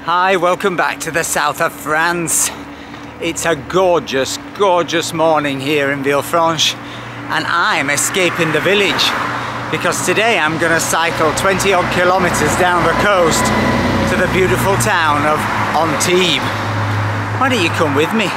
Hi, welcome back to the south of France. It's a gorgeous, gorgeous morning here in Villefranche, and I'm escaping the village because today I'm going to cycle 20 odd kilometers down the coast to the beautiful town of Antibes. Why don't you come with me?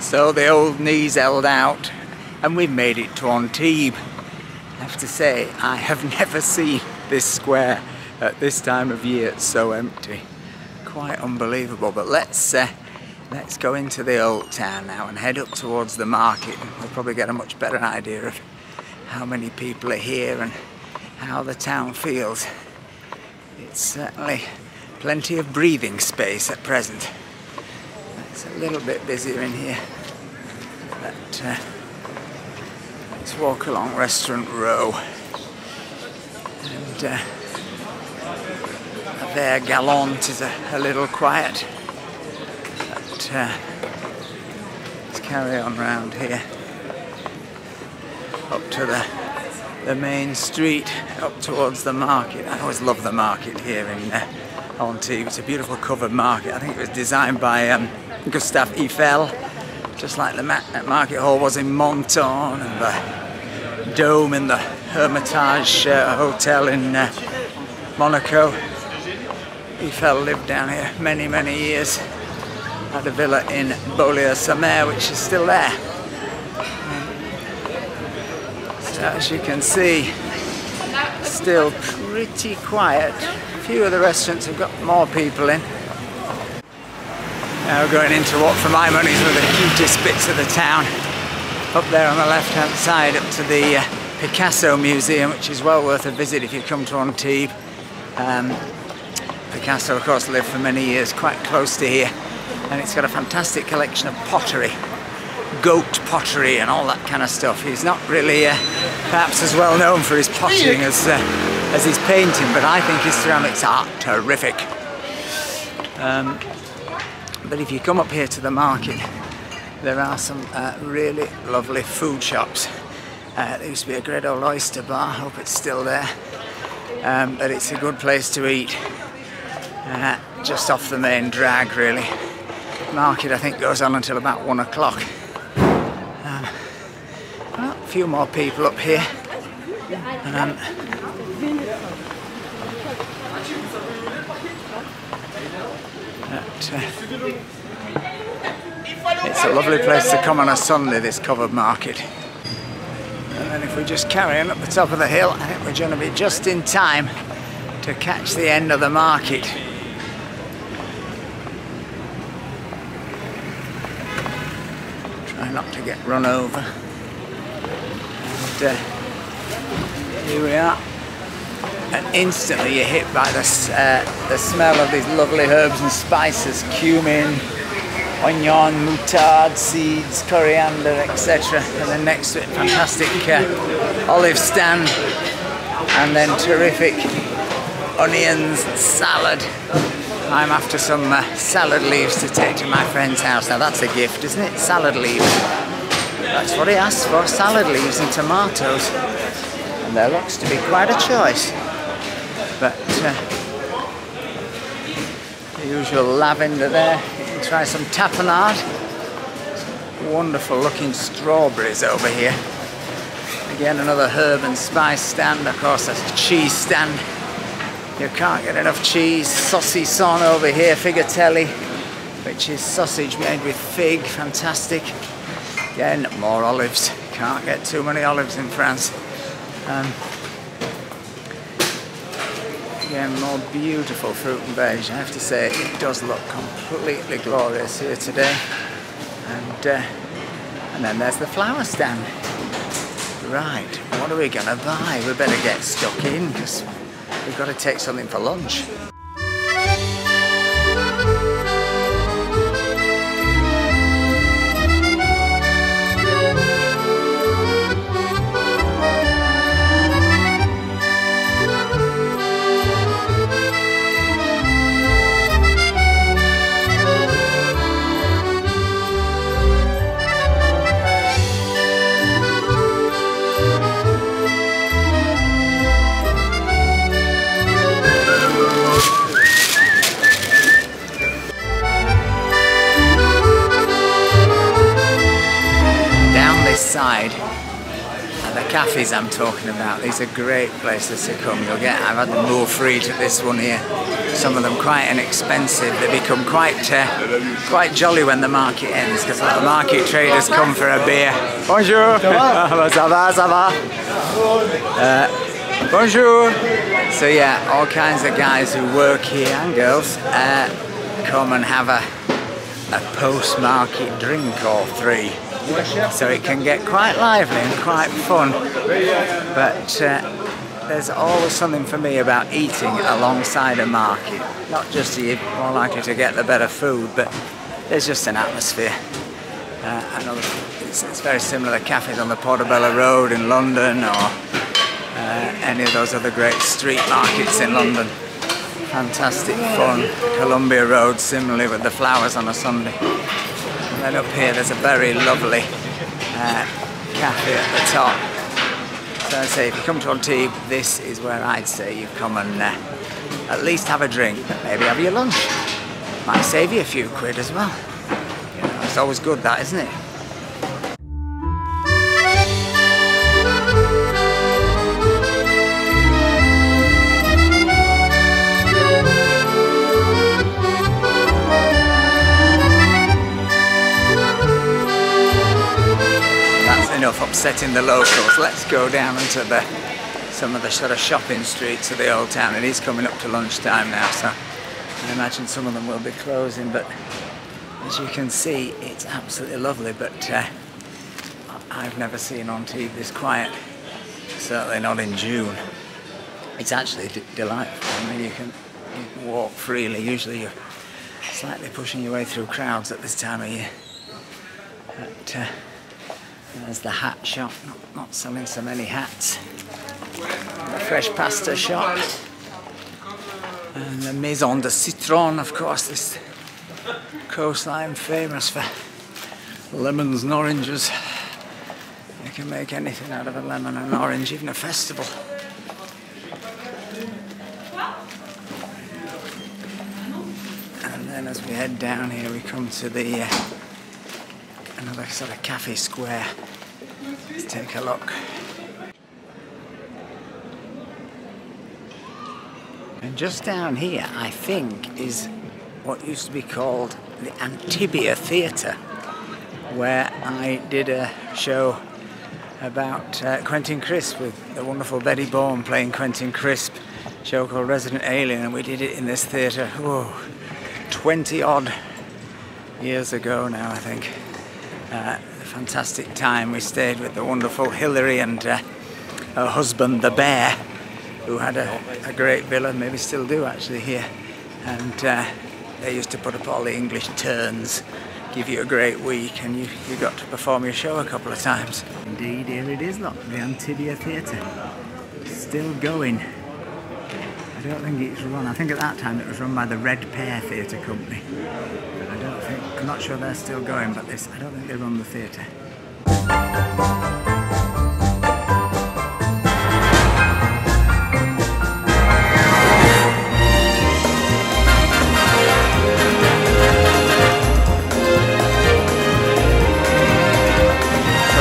So the old knees held out and we've made it to Antibes. I have to say, I have never seen this square at this time of year so empty. Quite unbelievable, but let's go into the old town now and head up towards the market, and we'll probably get a much better idea of how many people are here and how the town feels. It's certainly plenty of breathing space at present. It's a little bit busier in here. But, let's walk along Restaurant Row, and there Gallant is a little quiet, but let's carry on round here up to the main street, up towards the market. I always love the market here in Antibes. It's a beautiful covered market. I think it was designed by Gustave Eiffel, just like the market hall was in Menton, and the dome in the Hermitage Hotel in Monaco. Eiffel lived down here many, many years. Had a villa in Beaulieu-sur-Mer, which is still there. So as you can see, still pretty quiet. A few of the restaurants have got more people in. Now we're going into what, for my money, is one of the cutest bits of the town. Up there on the left-hand side, up to the Picasso Museum, which is well worth a visit if you come to Antibes. Picasso, of course, lived for many years quite close to here, and it's got a fantastic collection of pottery, goat pottery and all that kind of stuff. He's not really perhaps as well known for his pottering as his painting, but I think his ceramics are terrific. But if you come up here to the market, there are some really lovely food shops. There used to be a great old oyster bar, I hope it's still there. But it's a good place to eat, just off the main drag really. Market I think goes on until about 1 o'clock. Well, a few more people up here. It's a lovely place to come on a Sunday, this covered market. And then if we just carry on up the top of the hill, I think we're going to be just in time to catch the end of the market. Try not to get run over. And here we are. And instantly you're hit by the smell of these lovely herbs and spices, cumin, onion, moutarde, seeds, coriander, etc. And then next to it, fantastic olive stand, and then terrific onions, salad. I'm after some salad leaves to take to my friend's house. Now that's a gift, isn't it? Salad leaves. That's what he asked for, salad leaves and tomatoes. And there looks to be quite a choice. But the usual lavender there. You can try some tapenade. Some wonderful looking strawberries over here. Again, another herb and spice stand. Of course, that's a cheese stand. You can't get enough cheese. Saucisson over here, figatelli, which is sausage made with fig. Fantastic. Again, more olives. Can't get too many olives in France. again, more beautiful fruit and veg. I have to say, it does look completely glorious here today. And then there's the flower stand. Right, what are we gonna buy? We better get stuck in because we've got to take something for lunch. Side and the cafes I'm talking about, these are great places to come. You'll get, I've had the more free at this one here, some of them quite inexpensive. They become quite jolly when the market ends because the market traders come for a beer. Bonjour. Ça va, ça va? Bonjour. So yeah, all kinds of guys who work here and girls come and have a post-market drink or three. So it can get quite lively and quite fun, but there's always something for me about eating alongside a market. Not just so you're more likely to get the better food, but there's just an atmosphere. It's very similar to cafes on the Portobello Road in London or any of those other great street markets in London. Fantastic fun. Columbia Road similarly with the flowers on a Sunday. And then up here there's a very lovely cafe at the top. So I'd say if you come to Antibes, this is where I'd say you come and at least have a drink, but maybe have your lunch. Might save you a few quid as well. You know, it's always good that, isn't it? Enough upsetting the locals. Let's go down into some of the sort of shopping streets of the old town. It is coming up to lunchtime now, so I imagine some of them will be closing, but as you can see it's absolutely lovely. But I've never seen Antibes this quiet, certainly not in June. It's actually delightful. I mean, you can walk freely. Usually you're slightly pushing your way through crowds at this time of year. But, there's the hat shop, not selling so many hats. The fresh pasta shop. And the Maison de Citron, of course, this coastline famous for lemons and oranges. You can make anything out of a lemon and an orange, even a festival. And then as we head down here, we come to the another sort of cafe square. Let's take a look. And just down here, I think, is what used to be called the Antibes Theatre, where I did a show about Quentin Crisp with the wonderful Betty Bourne playing Quentin Crisp, a show called Resident Alien, and we did it in this theatre, 20 odd years ago now, I think. A fantastic time. We stayed with the wonderful Hilary and her husband the Bear, who had a great villa, maybe still do actually here, and they used to put up all the English turns, give you a great week, and you got to perform your show a couple of times. Indeed, here it is, look, the Antibes Theatre, still going. I don't think it's run, I think at that time it was run by the Red Pear Theatre Company. But I don't think, I'm not sure they're still going, but I don't think they run the theatre.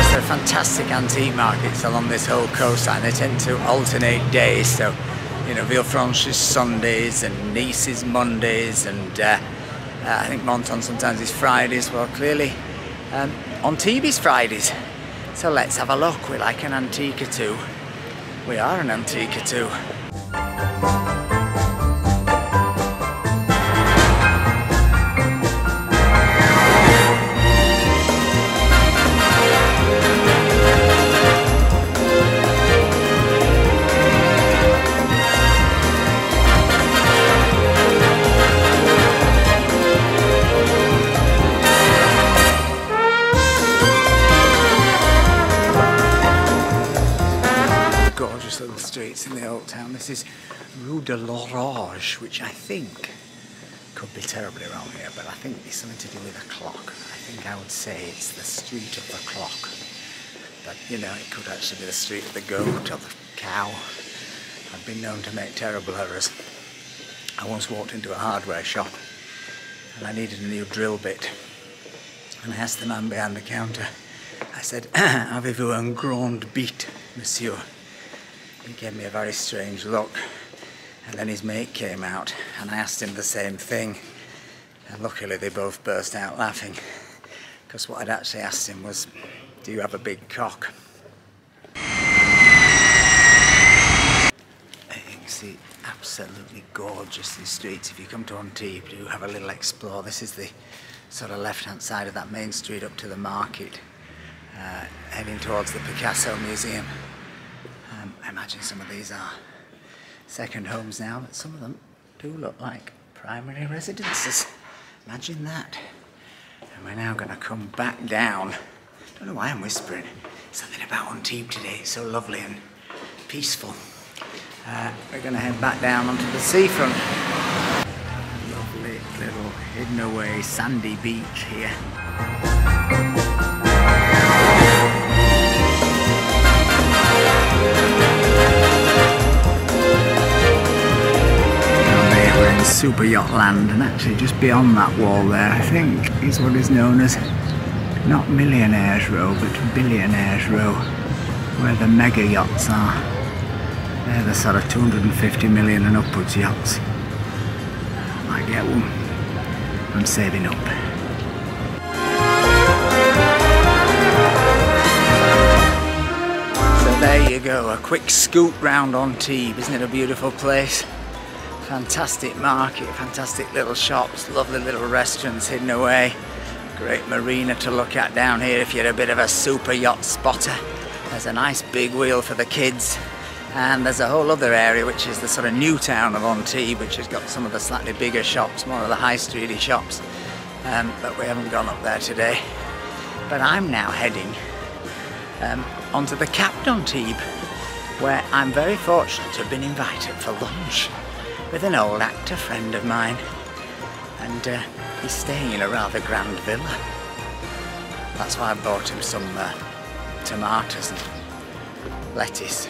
There are fantastic antique markets along this whole coastline. They tend to alternate days, so you know, Villefranche is Sundays and Nice is Mondays, and I think Menton sometimes is Fridays. Well, clearly Antibes is Fridays. So let's have a look. We're like an antique or two. We are an antique or two. This is Rue de l'Horloge, which I think could be terribly wrong here, but I think it's something to do with a clock. I think I would say it's the street of the clock. But, you know, it could actually be the street of the goat or the cow. I've been known to make terrible errors. I once walked into a hardware shop and I needed a new drill bit. And I asked the man behind the counter, I said, "Avez-vous un grand bit, monsieur?" He gave me a very strange look. And then his mate came out and I asked him the same thing. And luckily they both burst out laughing. Because what I'd actually asked him was, "Do you have a big cock?" You can see absolutely gorgeous, these streets. If you come to Antibes, do have a little explore. This is the sort of left-hand side of that main street up to the market, heading towards the Picasso Museum. I imagine some of these are second homes now, but some of them do look like primary residences. Imagine that. And we're now going to come back down. Don't know why I'm whispering. Something about Antibes today. It's so lovely and peaceful. We're going to head back down onto the seafront. Lovely little hidden away sandy beach here. We're in super yacht land, and actually just beyond that wall there, I think, is what is known as not Millionaires Row, but Billionaires Row, where the mega yachts are. They're the sort of 250 million and upwards yachts. I might get one. I'm saving up. So there you go, a quick scoot round Antibes. Isn't it a beautiful place? Fantastic market, fantastic little shops, lovely little restaurants hidden away. Great marina to look at down here if you're a bit of a super yacht spotter. There's a nice big wheel for the kids. And there's a whole other area which is the sort of new town of Antibes, which has got some of the slightly bigger shops, more of the high streety shops. But we haven't gone up there today. But I'm now heading onto the Cap d'Antibes, where I'm very fortunate to have been invited for lunch with an old actor friend of mine, and he's staying in a rather grand villa. That's why I bought him some tomatoes and lettuce.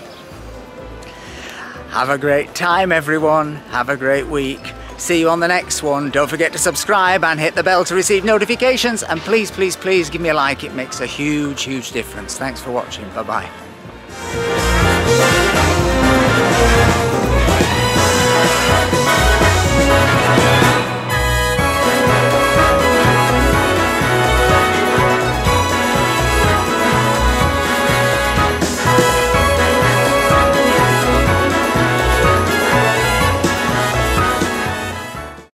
Have a great time, everyone. Have a great week. See you on the next one. Don't forget to subscribe and hit the bell to receive notifications, and please, please, please give me a like. It makes a huge, huge difference. Thanks for watching. Bye-bye.